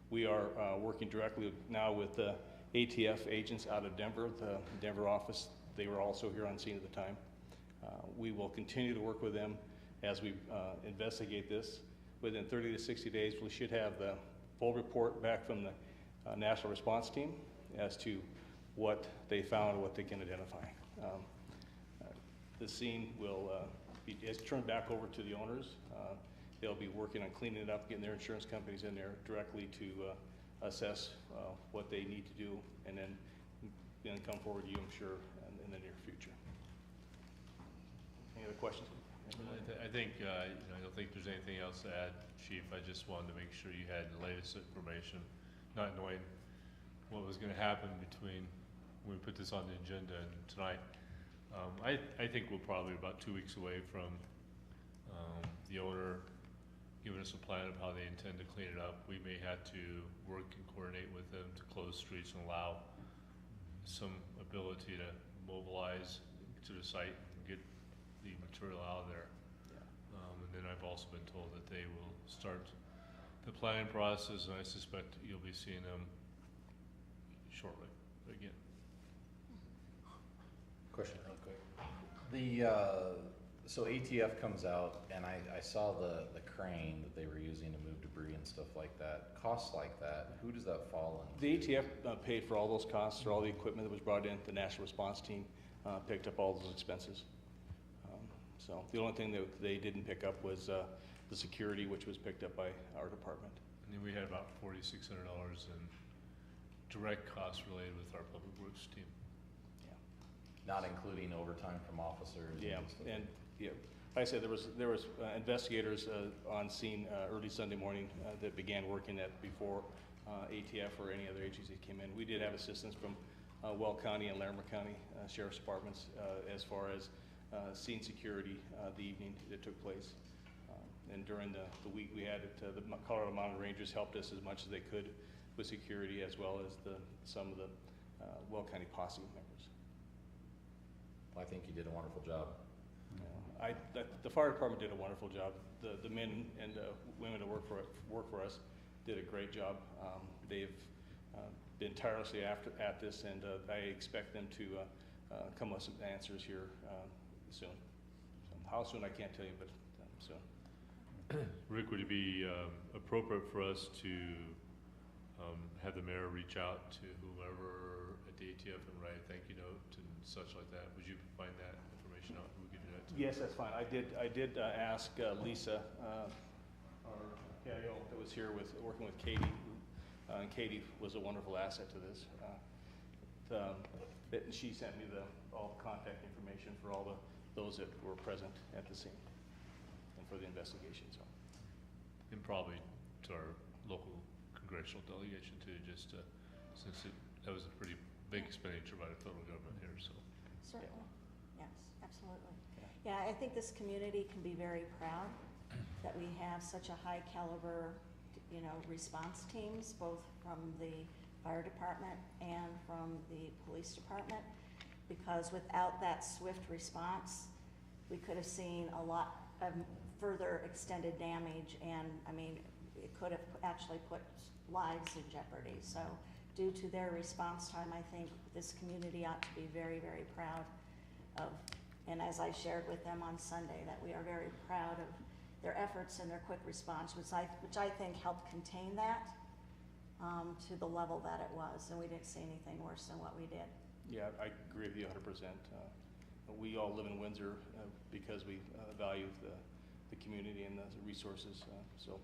We are working directly now with the ATF agents out of Denver, the Denver office. They were also here on scene at the time. We will continue to work with them as we investigate this. Within 30 to 60 days, we should have the full report back from the National Response Team as to what they found and what they can identify. The scene will be turned back over to the owners. They'll be working on cleaning it up, getting their insurance companies in there directly to assess what they need to do, and then come forward to you, I'm sure, in the near future. Any other questions? I think, I don't think there's anything else to add, Chief. I just wanted to make sure you had the latest information, not knowing what was gonna happen between when we put this on the agenda and tonight. I think we're probably about 2 weeks away from the owner giving us a plan of how they intend to clean it up. We may have to work and coordinate with them to close streets and allow some ability to mobilize to the site and get the material out of there. And then I've also been told that they will start the planning process, and I suspect you'll be seeing them shortly again. Question real quick. So ATF comes out, and I saw the crane that they were using to move debris and stuff like that. Costs like that, who does that fall in? The ATF paid for all those costs, or all the equipment that was brought in. The National Response Team picked up all those expenses. So the only thing that they didn't pick up was the security, which was picked up by our department. And then we had about $4,600 in direct costs related with our public works team. Not including overtime from officers? Yeah, stuff and yeah, like I said, there was investigators on scene early Sunday morning that began working that before ATF or any other agency came in. We did have assistance from Weld County and Larimer County Sheriff's Departments as far as scene security the evening that took place. And during the week we had it, the Colorado Mountain Rangers helped us as much as they could with security, as well as some of the Weld County posse members. I think you did a wonderful job. The fire department did a wonderful job. The men and women that work for us did a great job. They've been tirelessly at this, and I expect them to come with some answers here soon. So how soon I can't tell you, but soon. Rick, would it be appropriate for us to have the mayor reach out to whoever at the ATF and write a thank you note and such like that? Would you find that information out? Who we could do that to? Yes, that's fine. I did ask Lisa, our PIO that was here working with Katie, and Katie was a wonderful asset to this. And she sent me all the contact information for all those that were present at the scene and for the investigation. So, And probably to our local congressional delegation too, just since that was a pretty big expenditure by the federal government here. So Certainly, yes, absolutely. Yeah, I think this community can be very proud that we have such a high caliber, response teams, both from the fire department and from the police department, because without that swift response, we could have seen a lot of further extended damage, and it could have actually put lives in jeopardy. So due to their response time, I think this community ought to be very, very proud of, and as I shared with them on Sunday, that we are very proud of their efforts and their quick response, which I think helped contain that to the level that it was, and we didn't see anything worse than what we did. yeah, I agree with you 100%. We all live in Windsor because we value the community and the resources, so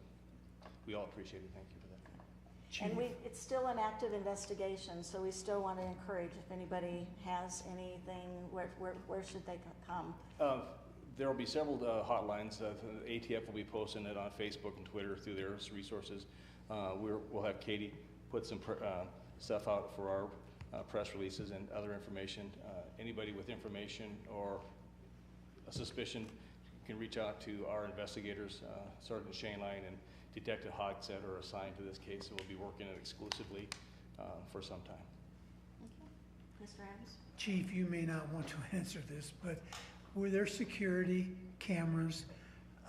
we all appreciate it. Thank you for that. And it's still an active investigation, so we still want to encourage, if anybody has anything, where should they come? There will be several hotlines. ATF will be posting it on Facebook and Twitter through their resources. We'll have Katie put some stuff out for our press releases and other information. Anybody with information or a suspicion can reach out to our investigators, Sergeant Shane Lyon and Detective Hogsett are assigned to this case, and we'll be working it exclusively for some time. Okay. Mr. Adams? Chief, you may not want to answer this, but were there security cameras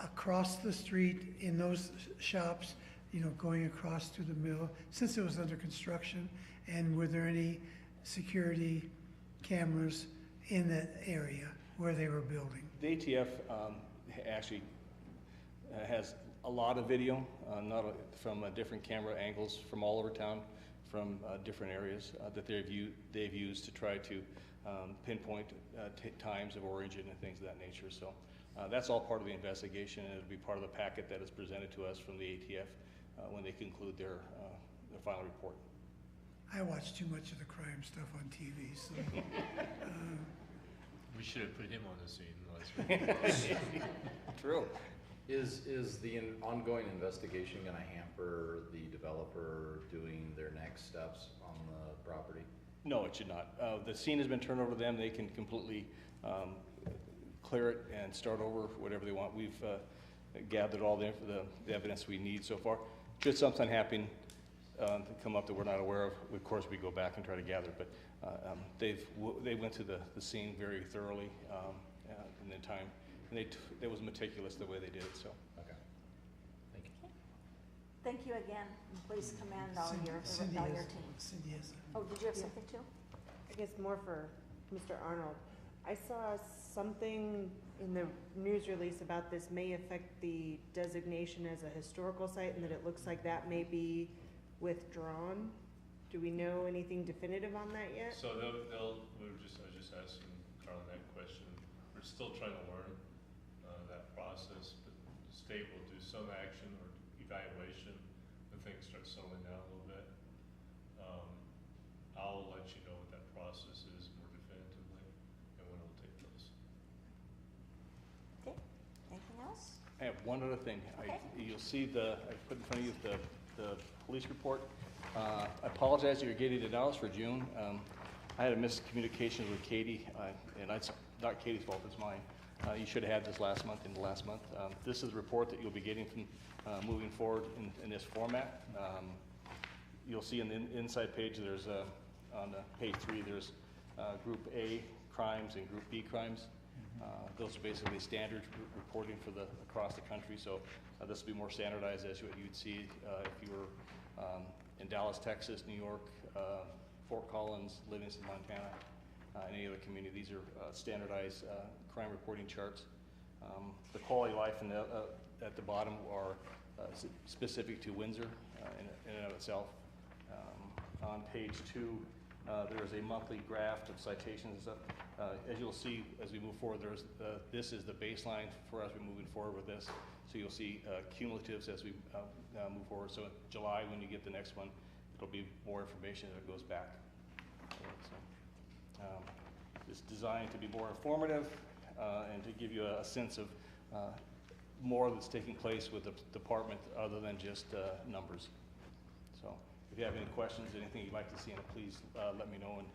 across the street in those shops, going across to the mill, since it was under construction? And were there any security cameras in that area where they were building? The ATF actually has a lot of video, not from different camera angles from all over town, from different areas that they've used to try to pinpoint times of origin and things of that nature. So that's all part of the investigation, and it'll be part of the packet that is presented to us from the ATF when they conclude their final report. I watch too much of the crime stuff on TV, so. we should have put him on the scene. True. Is the ongoing investigation going to hamper the developer doing their next steps on the property? No, it should not. The scene has been turned over to them. They can completely clear it and start over, whatever they want. We've gathered all the evidence we need so far. Should something happen come up that we're not aware of course we go back and try to gather. But they went to the scene very thoroughly in the time, and it was meticulous the way they did it. So. Okay. Thank you. Thank you again, and please commend all your teams. Cindy has. Oh, did you have something too? I guess more for Mr. Arnold. I saw something in the news release about this may affect the designation as a historical site and that it looks like that may be withdrawn. Do we know anything definitive on that yet? So I was just asking Carlin that question. We're still trying to learn that process, but the state will do some action or evaluation when things start settling down a little bit. I'll let you know what that process is more definitively and when it will take place. Okay, anything else? I have one other thing. Okay. You'll see I put in front of you the police report. I apologize that you're getting it out for June. I had a miscommunication with Katie, and it's not Katie's fault, it's mine. You should have had this last month and the last month. This is a report that you'll be getting from moving forward in this format. You'll see in the inside page, there's on page 3, there's Group A crimes and Group B crimes. Those are basically standard reporting for across the country. So this will be more standardized as what you'd see if you were in Dallas, Texas, New York, Fort Collins, Livingston, Montana, any other community. These are standardized crime reporting charts. The quality of life at the bottom are specific to Windsor in and of itself. On page 2, there is a monthly graph of citations and stuff. As you'll see as we move forward, this is the baseline for us moving forward with this. So you'll see cumulatives as we move forward. So in July, when you get the next one, it'll be more information that goes back. So, it's designed to be more informative and to give you a sense of more that's taking place with the department other than just numbers. So if you have any questions, anything you'd like to see in it, please let me know, and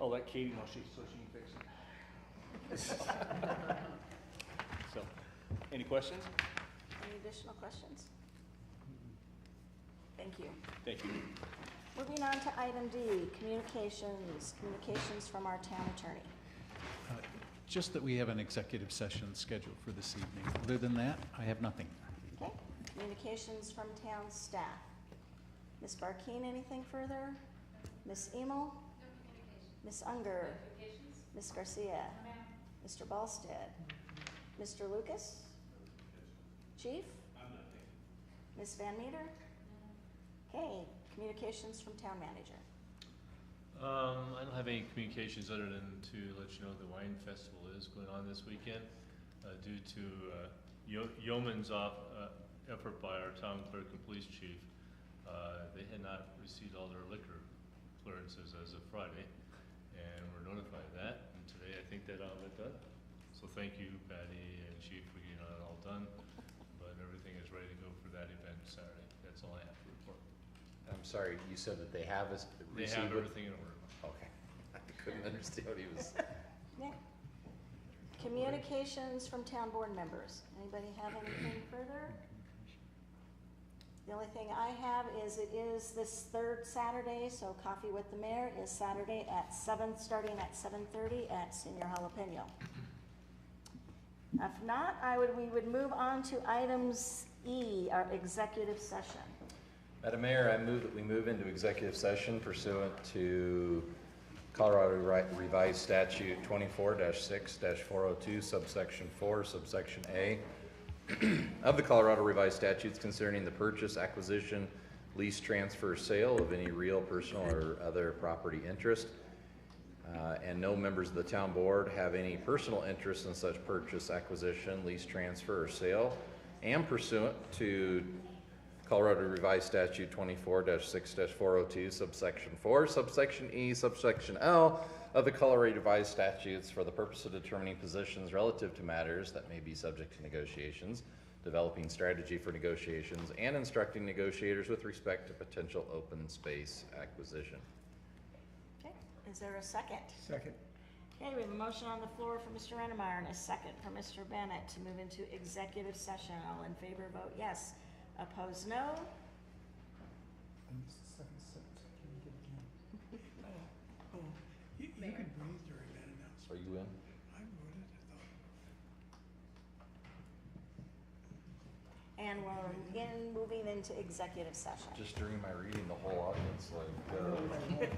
I'll let Katie know so she can fix it. So, any questions? Any additional questions? Thank you. Thank you. Moving on to item D, communications from our town attorney. Just that we have an executive session scheduled for this evening. Other than that, I have nothing. Okay, communications from town staff. Ms. Barkeen, anything further? Ms. Emel? No communications. Ms. Unger? No. Ms. Garcia? No. Mr. Balstead? Mr. Lucas? Chief? I'm not. Ms. Van Meter? No. Okay, communications from town manager. I don't have any communications other than to let you know the wine festival is going on this weekend. Due to yeoman's effort by our town clerk and police chief, they had not received all their liquor clearances as of Friday, and we're notified of that. And today, I think that all got done. So thank you, Patty and Chief, for getting it all done. But everything is ready to go for that event Saturday. That's all I have to report. I'm sorry, you said that they have received it? They have everything in order. Okay. I couldn't understand what he was. Yeah. Communications from town board members. Anybody have anything further? The only thing I have is it is this third Saturday, so Coffee with the Mayor is Saturday at 7, starting at 7:30 at Senior Jalapeno. If not, we would move on to items E, our executive session. Madam Mayor, I move that we move into executive session pursuant to Colorado Revised Statute 24-6-402, subsection 4, subsection A of the Colorado Revised Statutes concerning the purchase, acquisition, lease, transfer, sale of any real, personal, or other property interest. And no members of the town board have any personal interest in such purchase, acquisition, lease, transfer, or sale, and pursuant to Colorado Revised Statute 24-6-402, subsection 4, subsection E, subsection L of the Colorado Revised Statutes for the purpose of determining positions relative to matters that may be subject to negotiations, developing strategy for negotiations, and instructing negotiators with respect to potential open space acquisition. Is there a second? Second. Okay, we have a motion on the floor for Mr. Rennemeyer and a second for Mr. Bennett to move into executive session. All in favor, vote yes. Opposed, no. And this is second sentence. Can you get it again? Oh, you can breathe during that announcement. Are you in? I voted, I thought. And we're moving into executive session. Just during my reading, the whole audience like,